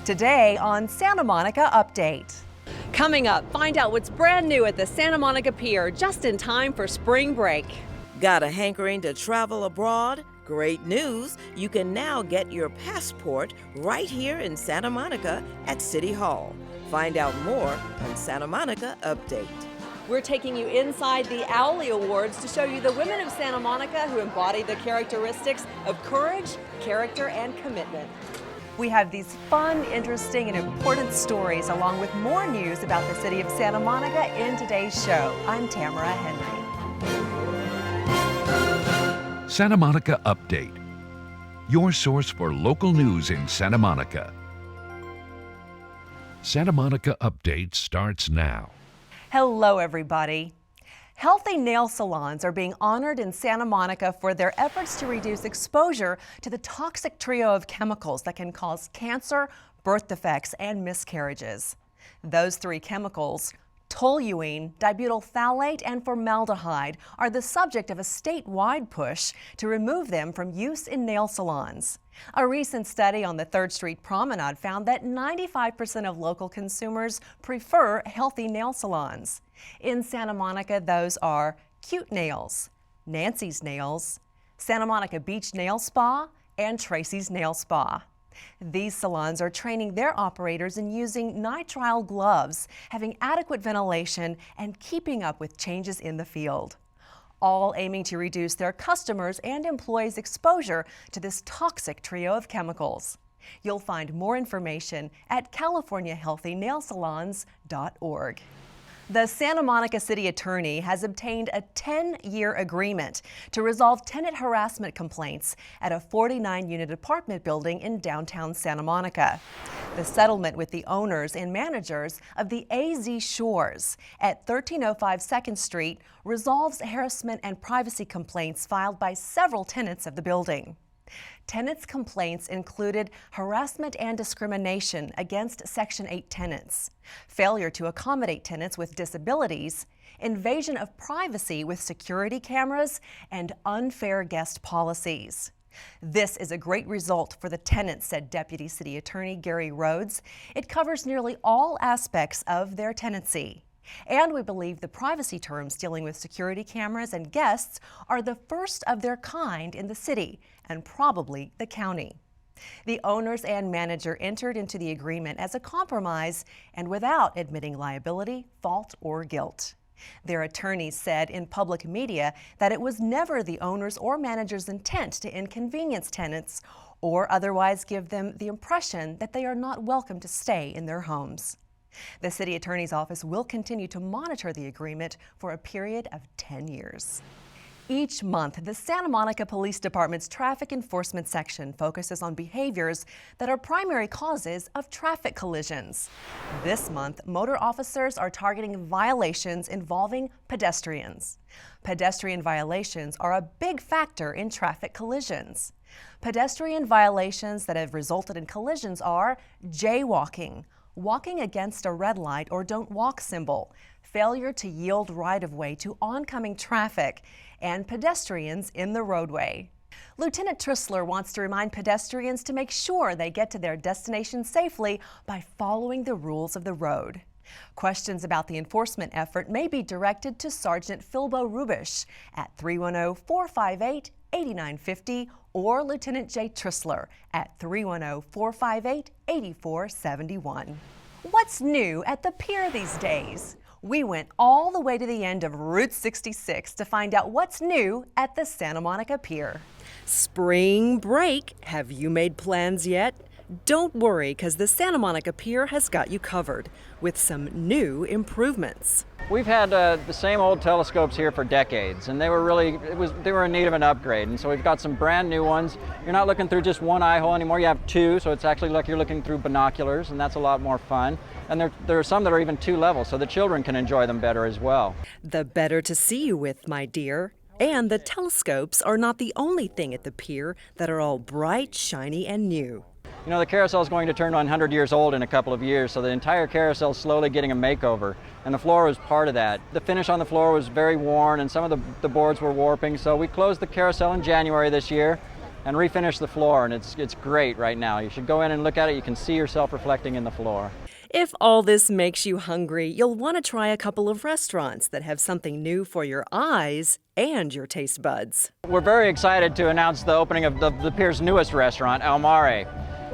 Today on Santa Monica Update. Coming up, find out what's brand new at the Santa Monica Pier just in time for spring break. Got a hankering to travel abroad? Great news! You can now get your passport right here in Santa Monica at City Hall. Find out more on Santa Monica Update. We're taking you inside the Owlie Awards to show you the women of Santa Monica who embody the characteristics of courage, character, and commitment. We have these fun, interesting, and important stories along with more news about the city of Santa Monica in today's show. I'm Tamara Henry. Santa Monica Update, your source for local news in Santa Monica. Santa Monica Update starts now. Hello, everybody. Healthy nail salons are being honored in Santa Monica for their efforts to reduce exposure to the toxic trio of chemicals that can cause cancer, birth defects, and miscarriages. Those three chemicals, toluene, dibutyl phthalate, and formaldehyde, are the subject of a statewide push to remove them from use in nail salons. A recent study on the 3rd Street Promenade found that 95% of local consumers prefer healthy nail salons. In Santa Monica, those are Cute Nails, Nancy's Nails, Santa Monica Beach Nail Spa, and Tracy's Nail Spa. These salons are training their operators in using nitrile gloves, having adequate ventilation, and keeping up with changes in the field, all aiming to reduce their customers' and employees' exposure to this toxic trio of chemicals. You'll find more information at CaliforniaHealthyNailSalons.org. The Santa Monica City Attorney has obtained a 10-year agreement to resolve tenant harassment complaints at a 49-unit apartment building in downtown Santa Monica. The settlement with the owners and managers of the AZ Shores at 1305 2nd Street resolves harassment and privacy complaints filed by several tenants of the building. Tenants' complaints included harassment and discrimination against Section 8 tenants, failure to accommodate tenants with disabilities, invasion of privacy with security cameras, and unfair guest policies. This is a great result for the tenants, said Deputy City Attorney Gary Rhodes. It covers nearly all aspects of their tenancy. And we believe the privacy terms dealing with security cameras and guests are the first of their kind in the city and probably the county. The owners and manager entered into the agreement as a compromise and without admitting liability, fault, or guilt. Their attorneys said in public media that it was never the owners or manager's intent to inconvenience tenants or otherwise give them the impression that they are not welcome to stay in their homes. The city attorney's office will continue to monitor the agreement for a period of 10 years. Each month, the Santa Monica Police Department's Traffic Enforcement Section focuses on behaviors that are primary causes of traffic collisions. This month, motor officers are targeting violations involving pedestrians. Pedestrian violations are a big factor in traffic collisions. Pedestrian violations that have resulted in collisions are jaywalking, walking against a red light or don't walk symbol, failure to yield right-of-way to oncoming traffic, and pedestrians in the roadway. Lieutenant Trissler wants to remind pedestrians to make sure they get to their destination safely by following the rules of the road. Questions about the enforcement effort may be directed to Sergeant Philbo Rubish at 310-458-8950 or Lieutenant J. Trissler at 310-458-8471. What's new at the pier these days? We went all the way to the end of Route 66 to find out what's new at the Santa Monica Pier. Spring break. Have you made plans yet? Don't worry, because the Santa Monica Pier has got you covered with some new improvements. We've had the same old telescopes here for decades, and they were in need of an upgrade. And so we've got some brand new ones. You're not looking through just one eye hole anymore. You have two, so it's actually like you're looking through binoculars, and that's a lot more fun. And there are some that are even 2 levels, so the children can enjoy them better as well. The better to see you with, my dear. And the telescopes are not the only thing at the pier that are all bright, shiny, and new. You know, the carousel is going to turn 100 years old in a couple of years, so the entire carousel is slowly getting a makeover, and the floor was part of that. The finish on the floor was very worn, and some of the boards were warping, so we closed the carousel in January this year, and refinished the floor, and it's great right now. You should go in and look at it. You can see yourself reflecting in the floor. If all this makes you hungry, you'll want to try a couple of restaurants that have something new for your eyes and your taste buds. We're very excited to announce the opening of the Pier's newest restaurant, Mare.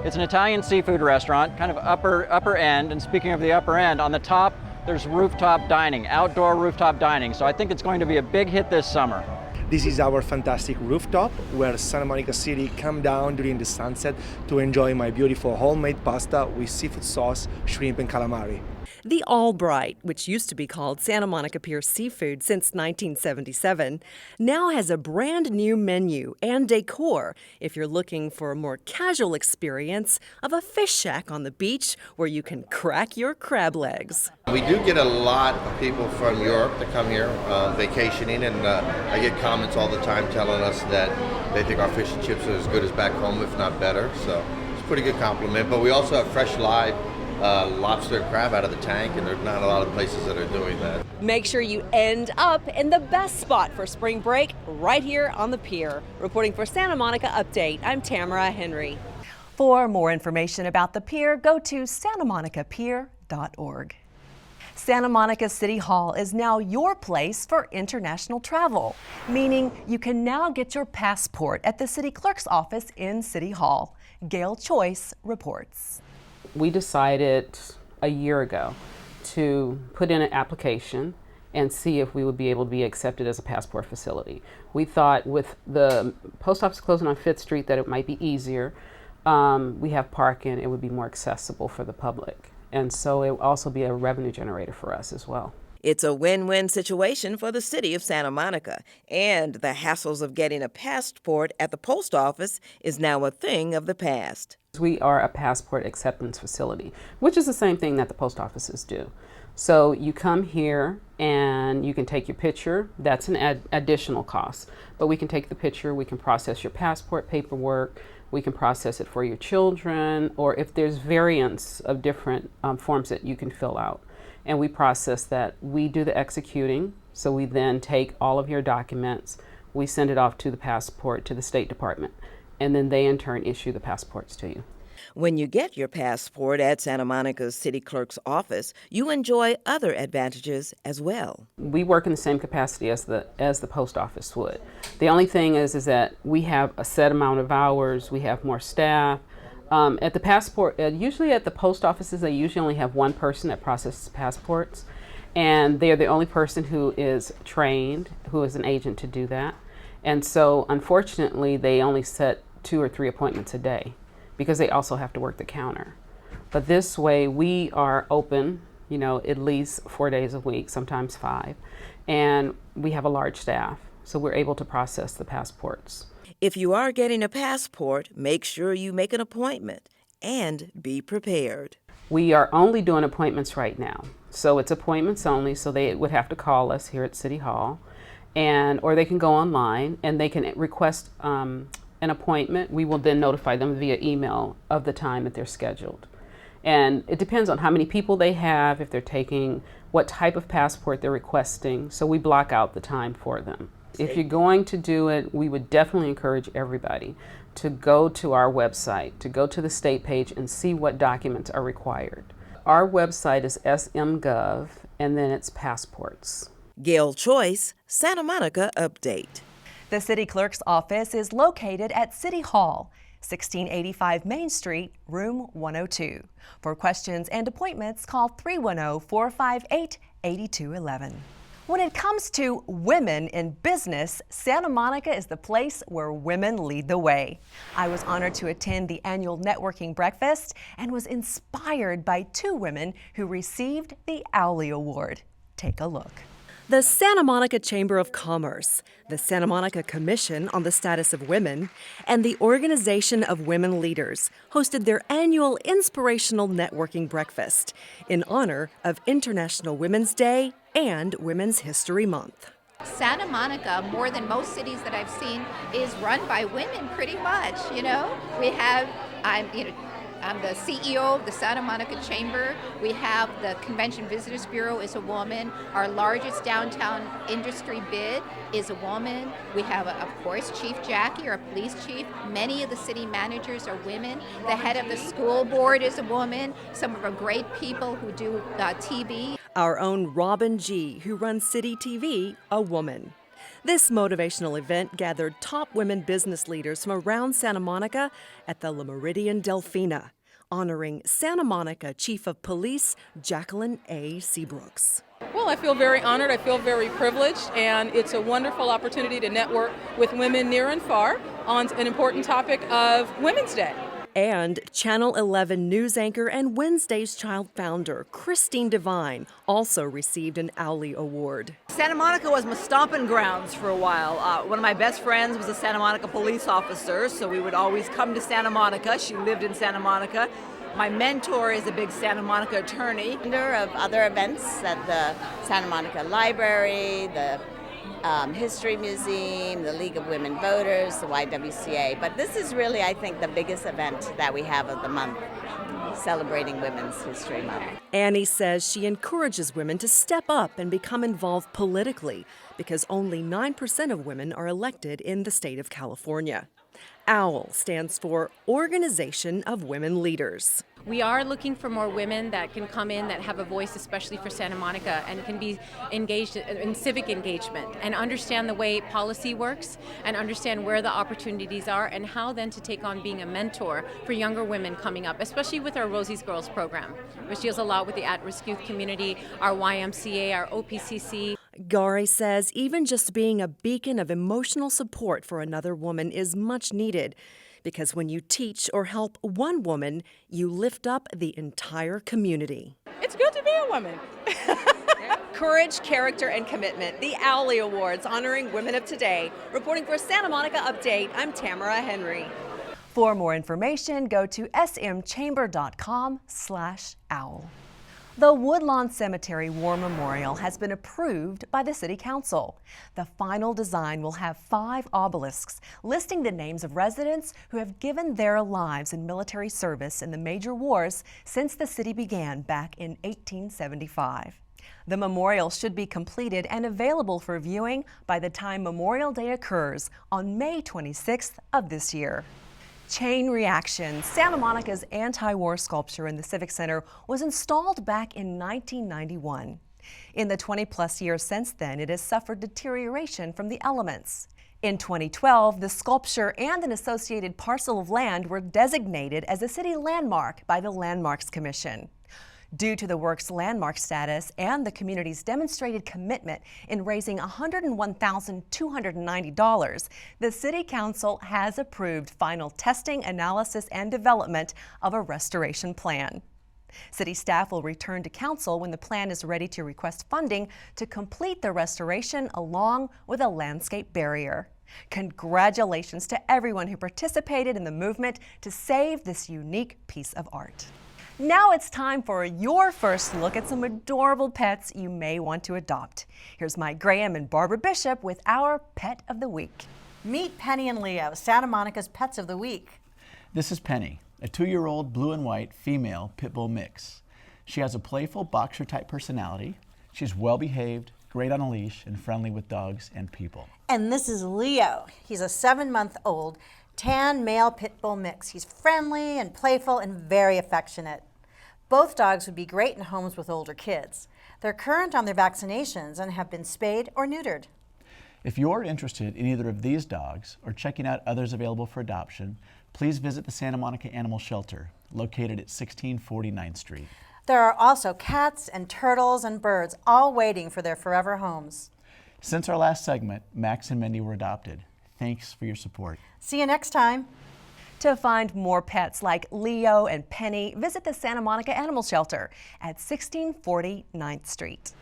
It's an Italian seafood restaurant, kind of upper end, and speaking of the upper end, on the top there's rooftop dining, outdoor rooftop dining, so I think it's going to be a big hit this summer. This is our fantastic rooftop where Santa Monica City come down during the sunset to enjoy my beautiful homemade pasta with seafood sauce, shrimp and calamari. The Albright, which used to be called Santa Monica Pier Seafood since 1977, now has a brand new menu and decor if you're looking for a more casual experience of a fish shack on the beach where you can crack your crab legs. We do get a lot of people from Europe that come here vacationing, and I get comments all the time telling us that they think our fish and chips are as good as back home, if not better, so it's a pretty good compliment. But we also have fresh live lobster and crab out of the tank, and there's not a lot of places that are doing that. Make sure you end up in the best spot for spring break right here on the pier. Reporting for Santa Monica Update, I'm Tamara Henry. For more information about the pier, go to santamonicapier.org. Santa Monica City Hall is now your place for international travel, meaning you can now get your passport at the city clerk's office in City Hall. Gail Choice reports. We decided a year ago to put in an application and see if we would be able to be accepted as a passport facility. We thought with the post office closing on 5th Street that it might be easier. We have parking, it would be more accessible for the public. And so it would also be a revenue generator for us as well. It's a win-win situation for the city of Santa Monica, and the hassles of getting a passport at the post office is now a thing of the past. We are a passport acceptance facility, which is the same thing that the post offices do. So you come here and you can take your picture. That's an additional cost, but we can take the picture, we can process your passport paperwork, we can process it for your children, or if there's variants of different forms that you can fill out. And we process that. We do the executing, so we then take all of your documents, we send it off to the passport, to the State Department, and then they in turn issue the passports to you. When you get your passport at Santa Monica's city clerk's office, you enjoy other advantages as well. We work in the same capacity as the post office would. The only thing is that we have a set amount of hours, we have more staff. At the passport, usually at the post offices, they usually only have one person that processes passports, and they're the only person who is trained, who is an agent to do that. And so, unfortunately, they only set 2 or 3 appointments a day because they also have to work the counter. But this way, we are open, at least 4 days a week, sometimes 5, and we have a large staff, so we're able to process the passports. If you are getting a passport, make sure you make an appointment and be prepared. We are only doing appointments right now. So it's appointments only, so they would have to call us here at City Hall, or they can go online and they can request an appointment. We will then notify them via email of the time that they're scheduled. And it depends on how many people they have, if they're taking, what type of passport they're requesting, so we block out the time for them. If you're going to do it, we would definitely encourage everybody to go to our website, to go to the state page and see what documents are required. Our website is SM.gov, and then it's passports. Gail Choice, Santa Monica Update. The city clerk's office is located at City Hall, 1685 Main Street, room 102. For questions and appointments, call 310-458-8211. When it comes to women in business, Santa Monica is the place where women lead the way. I was honored to attend the annual networking breakfast and was inspired by 2 women who received the Owlie Award. Take a look. The Santa Monica Chamber of Commerce, the Santa Monica Commission on the Status of Women, and the Organization of Women Leaders hosted their annual inspirational networking breakfast in honor of International Women's Day and Women's History Month. Santa Monica, more than most cities that I've seen, is run by women pretty much. We have, I'm the CEO of the Santa Monica Chamber. We have the Convention Visitors Bureau is a woman. Our largest downtown industry bid is a woman. We have, of course, Chief Jackie, our police chief. Many of the city managers are women. The head of the school board is a woman. Some of our great people who do TV. Our own Robin G., who runs City TV, a woman. This motivational event gathered top women business leaders from around Santa Monica at the La Meridian Delfina, honoring Santa Monica Chief of Police Jacqueline A. SEABROOKS. Well, I feel very honored, I feel very privileged, and it's a wonderful opportunity to network with women near and far on an important topic of Women's Day. And Channel 11 news anchor and Wednesday's Child founder, Christine Devine, also received an Owlie Award. Santa Monica was my stomping grounds for a while. One of my best friends was a Santa Monica police officer, so we would always come to Santa Monica. She lived in Santa Monica. My mentor is a big Santa Monica attorney. Of other events at the Santa Monica Library, the History Museum, the League of Women Voters, the YWCA. But this is really, I think, the biggest event that we have of the month, celebrating Women's History Month. Annie says she encourages women to step up and become involved politically because only 9% of women are elected in the state of California. OWL stands for Organization of Women Leaders. We are looking for more women that can come in that have a voice, especially for Santa Monica, and can be engaged in civic engagement and understand the way policy works and understand where the opportunities are and how then to take on being a mentor for younger women coming up, especially with our Rosie's Girls program, which deals a lot with the at-risk youth community, our YMCA, our OPCC. Gari says even just being a beacon of emotional support for another woman is much needed, because when you teach or help one woman, you lift up the entire community. It's good to be a woman. Courage, character, and commitment. The Owlie Awards honoring women of today. Reporting for Santa Monica Update, I'm Tamara Henry. For more information, go to smchamber.com/owl. The Woodlawn Cemetery War Memorial has been approved by the City Council. The final design will have 5 obelisks listing the names of residents who have given their lives in military service in the major wars since the city began back in 1875. The memorial should be completed and available for viewing by the time Memorial Day occurs on May 26th of this year. Chain Reaction, Santa Monica's anti-war sculpture in the Civic Center, was installed back in 1991. In the 20-plus years since then, it has suffered deterioration from the elements. In 2012, the sculpture and an associated parcel of land were designated as a city landmark by the Landmarks Commission. Due to the work's landmark status and the community's demonstrated commitment in raising $101,290, the City Council has approved final testing, analysis, and development of a restoration plan. City staff will return to Council when the plan is ready to request funding to complete the restoration along with a landscape barrier. Congratulations to everyone who participated in the movement to save this unique piece of art. Now it's time for your first look at some adorable pets you may want to adopt. Here's Mike Graham and Barbara Bishop with our Pet of the Week. Meet Penny and Leo, Santa Monica's Pets of the Week. This is Penny, a 2-year-old blue and white female pit bull mix. She has a playful boxer-type personality. She's well-behaved, great on a leash, and friendly with dogs and people. And this is Leo. He's a 7-month-old tan male pit bull mix. He's friendly and playful and very affectionate. Both dogs would be great in homes with older kids. They're current on their vaccinations and have been spayed or neutered. If you're interested in either of these dogs or checking out others available for adoption, please visit the Santa Monica Animal Shelter, located at 1640 9th Street. There are also cats and turtles and birds, all waiting for their forever homes. Since our last segment, Max and Mindy were adopted. Thanks for your support. See you next time. To find more pets like Leo and Penny, visit the Santa Monica Animal Shelter at 1640 9th Street.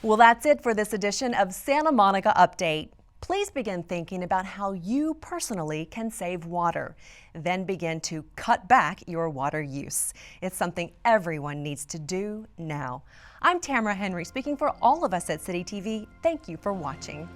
Well, that's it for this edition of Santa Monica Update. Please begin thinking about how you personally can save water. Then begin to cut back your water use. It's something everyone needs to do now. I'm Tamara Henry, speaking for all of us at City TV. Thank you for watching.